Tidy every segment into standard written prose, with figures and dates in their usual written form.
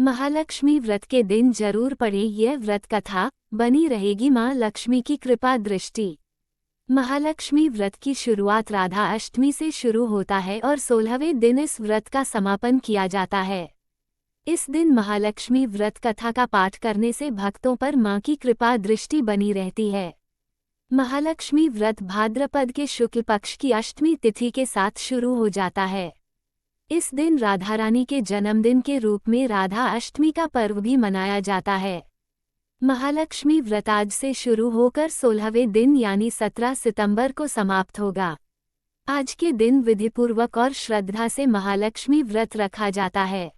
महालक्ष्मी व्रत के दिन जरूर पढ़ें यह व्रत कथा, बनी रहेगी मां लक्ष्मी की कृपा दृष्टि। महालक्ष्मी व्रत की शुरुआत राधा अष्टमी से शुरू होता है और 16वें दिन इस व्रत का समापन किया जाता है। इस दिन महालक्ष्मी व्रत कथा का पाठ करने से भक्तों पर मां की कृपा दृष्टि बनी रहती है। महालक्ष्मी व्रत भाद्रपद के शुक्ल पक्ष की अष्टमी तिथि के साथ शुरू हो जाता है। इस दिन राधा रानी के जन्मदिन के रूप में राधा अष्टमी का पर्व भी मनाया जाता है। महालक्ष्मी व्रत आज से शुरू होकर 16वें दिन यानी 17 सितंबर को समाप्त होगा। आज के दिन विधिपूर्वक और श्रद्धा से महालक्ष्मी व्रत रखा जाता है।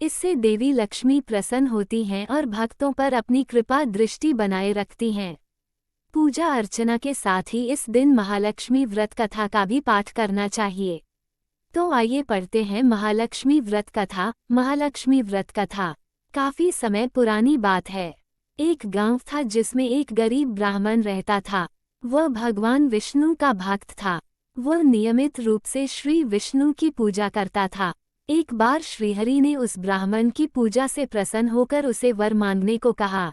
इससे देवी लक्ष्मी प्रसन्न होती हैं और भक्तों पर अपनी कृपा दृष्टि बनाए रखती हैं। पूजा अर्चना के साथ ही इस दिन महालक्ष्मी व्रत कथा का भी पाठ करना चाहिए। तो आइए पढ़ते हैं महालक्ष्मी व्रत कथा। महालक्ष्मी व्रत कथा काफी समय पुरानी बात है। एक गांव था जिसमें एक गरीब ब्राह्मण रहता था। वह भगवान विष्णु का भक्त था। वह नियमित रूप से श्री विष्णु की पूजा करता था। एक बार श्रीहरि ने उस ब्राह्मण की पूजा से प्रसन्न होकर उसे वर मांगने को कहा।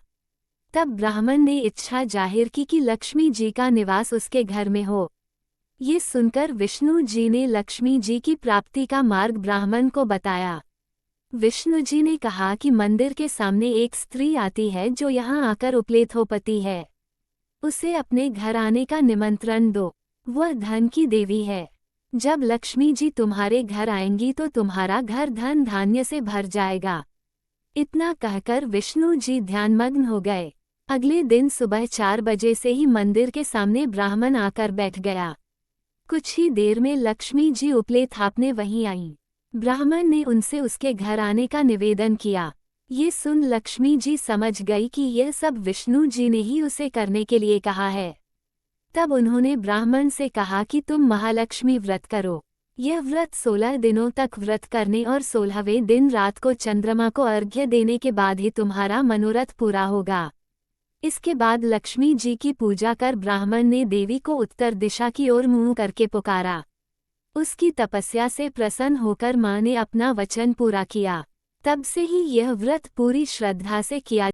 तब ब्राह्मण ने इच्छा जाहिर की कि लक्ष्मी जी का निवास उसके घर में हो। ये सुनकर विष्णु जी ने लक्ष्मी जी की प्राप्ति का मार्ग ब्राह्मण को बताया। विष्णु जी ने कहा कि मंदिर के सामने एक स्त्री आती है जो यहाँ आकर उपलेत हो पति है। उसे अपने घर आने का निमंत्रण दो। वह धन की देवी है। जब लक्ष्मी जी तुम्हारे घर आएंगी तो तुम्हारा घर धन धान्य से भर जाएगा। इतना कहकर विष्णु जी ध्यानमग्न हो गए। अगले दिन सुबह 4 बजे से ही मंदिर के सामने ब्राह्मण आकर बैठ गया। कुछ ही देर में लक्ष्मी जी उपले थापने वहीं आईं। ब्राह्मण ने उनसे उसके घर आने का निवेदन किया। ये सुन लक्ष्मी जी समझ गई कि यह सब विष्णु जी ने ही उसे करने के लिए कहा है। तब उन्होंने ब्राह्मण से कहा कि तुम महालक्ष्मी व्रत करो। यह व्रत 16 दिनों तक व्रत करने और 16वें दिन रात को चंद्रमा को अर्घ्य देने के बाद ही तुम्हारा मनोरथ पूरा होगा। इसके बाद लक्ष्मी जी की पूजा कर ब्राह्मण ने देवी को उत्तर दिशा की ओर मुंह करके पुकारा। उसकी तपस्या से प्रसन्न होकर मां ने अपना वचन पूरा किया। तब से ही यह व्रत पूरी श्रद्धा से किया